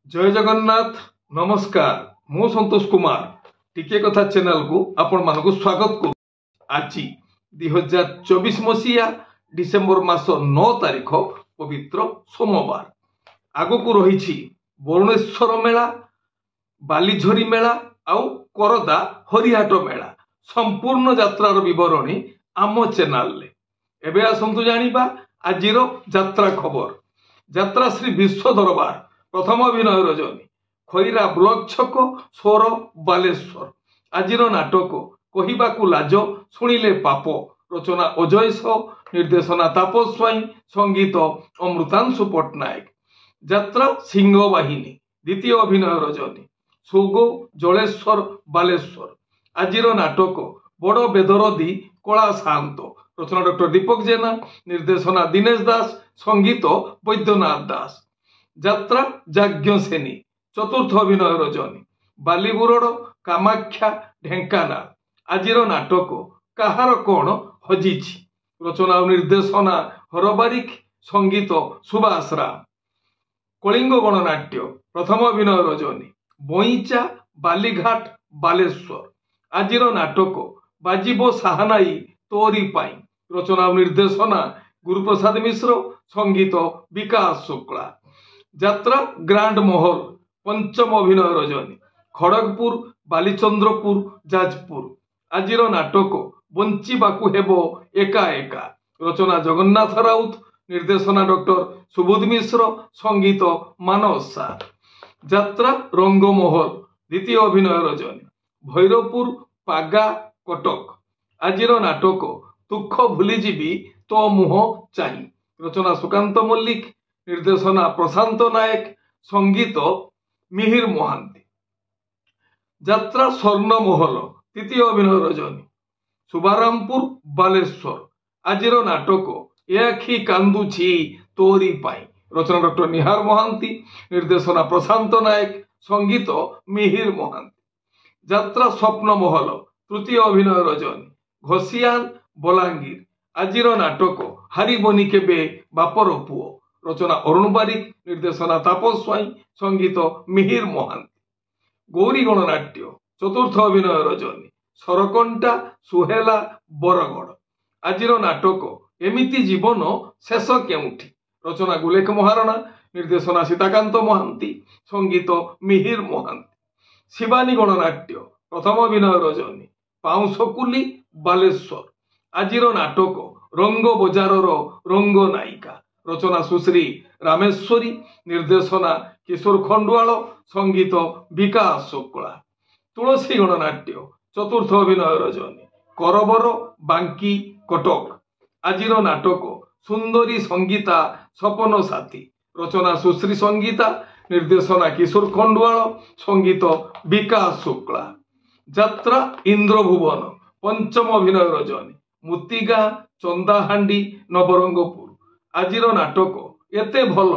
जय जगन्नाथ नमस्कार मु संतोष कुमार टिके कथा चैनल को आपण मानक स्वागत कर आज 2024 मसीहा डिसेम्बर मास 9 तारिख पवित्र सोमवार आगक रही बरुणेश्वर मेला बालीझरी मेला आउ करदा हरिहाट मेला संपूर्ण यात्रार विवरणी आम चैनल एबे आसंतु जानिबा आजिर यात्रा खबर। यात्रा श्री विश्व दरबार प्रथम अभिनय रजनी खैरा ब्लॉक छक स्वर बालेश्वर आजिर नाटक कहिबाकू लाज शुणिले पाप रचना अजय सो निर्देशना तापस स्वाई संगीत अमृतांशु पट्टनायक। यात्रा सिंह बाहिनी द्वितीय अभिनय रजनी सौगो जलेश्वर बालेश्वर आजिर नाटक बड़ बेदरदी कला शांत रचना डॉक्टर दीपक जेना निर्देशना दिनेश दास संगीत वैद्यनाथ दास। यात्रा जाज्ञ सेनी चतुर्थ अभिनय रजनी बालीबुरड़ कामाख्या ढेंकानाल आजिर नाटक काहार कौन हजिछि रचना और निर्देशना हरबारिक संगीत सुभाष राम। कलिंग गणनाट्य प्रथम अभिनय रजनी बईचा बालीघाट बालेश्वर आजिर नाटक बाजिबो साहानाई तोरी पाई रचना और निर्देशना गुरुप्रसाद मिश्र संगीत विकास शुक्ला। यात्रा ग्रांड महल पंचम अभिनय रजनी खड़गपुर बालीचंद्रपुर जाजपुर आजिर नाटक बंचिबाकू हेबो एका एका रचना जगन्नाथ राउत निर्देशना डॉक्टर सुबोध मिश्र संगीत मानस सार। यात्रा रंगमहल द्वितीय अभिनय रजनी भैरवपुर पागा कटक आजिर नाटक दुख भूलीजीवी तो मुह चाही रचना सुकांत मल्लिक निर्देशना प्रशांत नायक संगीत मिहिर महांती। यात्रा स्वर्णमहल तृतीय अभिनय रजनी शुभारामपुर बालेश्वर आजिर नाटक एखी कांदुछि तोरी पाई रचना डॉक्टर निहार महांती निर्देशना प्रशांत नायक संगीत मिहिर महांती। यात्रा स्वप्नमहल तृतीय अभिनय रजनी घोसियान बलांगीर आजिर नाटक हारिबनी केबे बापर पुओ रचना अरुण बारिक निर्देशना तापस स्वाई संगीत मिहिर महांती। गौरी गणनाट्य चतुर्थ अभिनय रजनी सरकंटा सुहेला बरगड़ आजिर नाटक एमिति जीवन शेष केउठी रचना गुलेख महारणा निर्देशना सीताकांत महांती संगीत मिहिर महांती। शिवानी गणनाट्य प्रथम अभिनय रजनी पाउंसकुली बालेश्वर आजिर नाटक रंग बजारर रंग नायिका रचना सुश्री रामेश्वरी निर्देशना किशोर खंडुआल संगीत विकास शुक्ला। तुलसी गणनाट्य चतुर्थ अभिनय रजनी करबर बांकी कटक आजिर नाटक सुंदरी संगीता सपन साथी रचना सुश्री संगीता निर्देशना किशोर खंडुआल संगीत विकास शुक्ला। यात्रा इंद्रभुवन पंचम अभिनय रजनी मुतिगा चंदाहांडी नवरंगपुर आजिर नाटक एते भल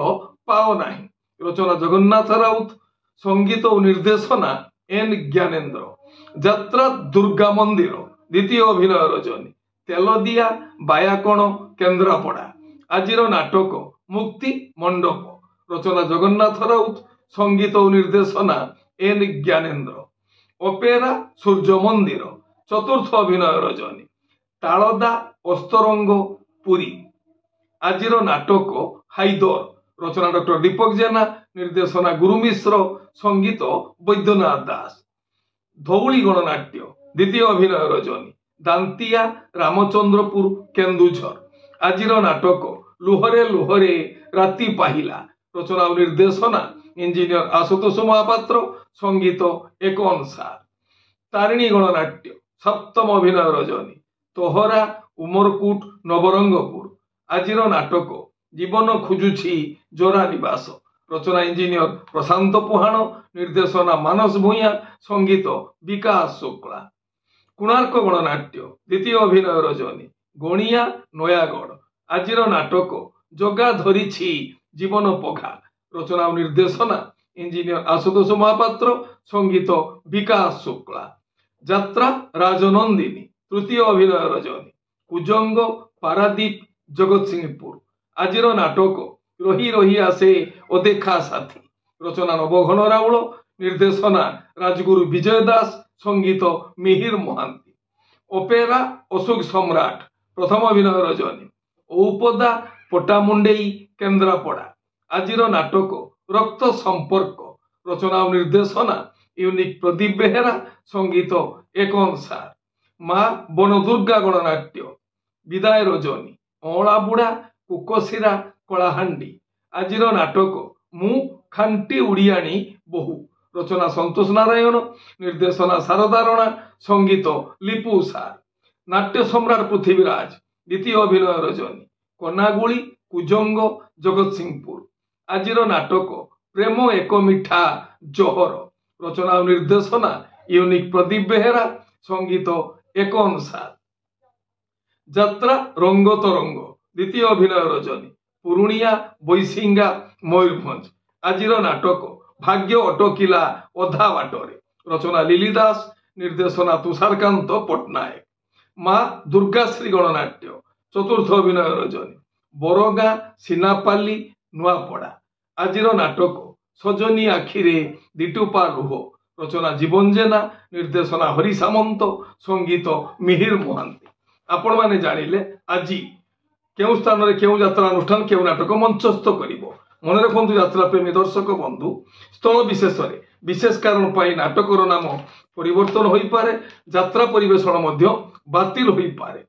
पाओ नाही रचना जगन्नाथ राउत संगीत और निर्देशना एन ज्ञानेन्द्र। यात्रा दुर्गा मंदिर द्वितीय अभिनय रजनी तेलदिया बायाकण केन्द्रापड़ा आजिर नाटक मुक्ति मंडप रचना जगन्नाथ राउत संगीत और निर्देशना एन ज्ञानेन्द्र। अपेरा सूर्य मंदिर चतुर्थ अभिनय रजनी तालदा अस्तरंग पुरी आजिर नाटक हाइदर रचना डॉक्टर दीपक जेना निर्देशना गुरु मिश्र संगीत वैद्यनाथ दास। धौली गणनाट्य द्वितीय अभिनय रजनी दांतिया रामचंद्रपुर केन्दुझर आजिर नाटक लुहरे लुहरे राति पाहिला रचना और निर्देशना इंजीनियर आशुतोष महापात्र संगीत एकन सार। तारिणी गणनाट्य सप्तम अभिनय रजनी तोहरा उमरकूट नवरंगपुर आजिर नाटक जीवन खोजुछि जोरा निवास रचना इंजीनियर प्रशांत पुहाण निर्देशना मानस भूया संगीत विकास शुक्ला। कोणार्क गणनाट्य द्वितीय अभिनय रजनी गणिया नयागढ़ आजिर नाटक जगा धरिछि जीवन पघा रचना और निर्देशना इंजीनियर आशुतोष महापात्र संगीत विकास शुक्ला। यात्रा राजनंदिनी तृतीय अभिनय रजनी कुजंग पारादीप जगत सिंहपुर आजिर नाटक रही रही आसे अदेखा साथी রচনা নবঘন রাউল, নির্দেশনা রাজগুরু বিজয় দাস, সঙ্গীত মিহির মহান্তি। অপেরা অশোক সম্রাট, প্রথম অভিনয় রজনী। ঔপদা পটামুন্ডেই কেন্দ্রাপড়া। আজির নাটক রক্ত সম্পর্ক, রচনা ও নির্দেশনা ইউনিক প্রদীপ বেহেরা, সঙ্গীত একন সার। মা বনদুর্গা গণনাট্য, বিদায় রজনী। অঁলা বুড়া কুকশিরা কলাহান্ডি। আজির নাটক মু খান্টি উড়িয়াণী বহু, রচনা সন্তোষ নারায়ণ, নির্দেশনা শারদা রণা, সঙ্গীত লিপু সার। নাট্য সম্রাট পৃথিবীরাজ, দ্বিতীয় অভিনয় রজনী। কনাগুড়ি কুজঙ্গ জগৎসিংপুর। আজির নাটক প্রেম এক মিঠা জহর, রচনা ও নির্দেশনা ইউনিক প্রদীপ বেহেরা, সঙ্গীত একন সার। যাত্রা রঙ্গ তরঙ্গ, দ্বিতীয় অভিনয় রজনী। পুরুলিয়া বৈশিঙ্গা ময়ূরভঞ্জ। আজির নাটক ভাগ্য অটকিলা অধা বাটরে, রচনা লিলি দাস, নির্দেশনা তুষারকান্ত পট্টনায়ক। মা দুর্গাশ্রী গণনাট্য, চতুর্থ অভিনয় রজনী। বরগাঁ সিনাপাল্লি নুয়াপড়া। আজির নাটক সজনী আখিরে দিটুপা লুহ, রচনা জীবন জেনা, নির্দেশনা হরি সামন্ত, সঙ্গীত মিহির মহান্তি। আপন মানে জানিলে আজি কেউ স্থাନରେ কেউ যাত্রা অনুষ্ঠান কেউ নাটক মঞ্চস্থ করিব। মনে রাখন্তু যাত্রা প্রেমী দর্শক বন্ধু, স্থল বিশেষরে বিশেষ কারণ পাই নাটকর নাম পরিবর্তন হইপারে, যাত্রা পরিবেশন মধ্য বাতিল হইপারে।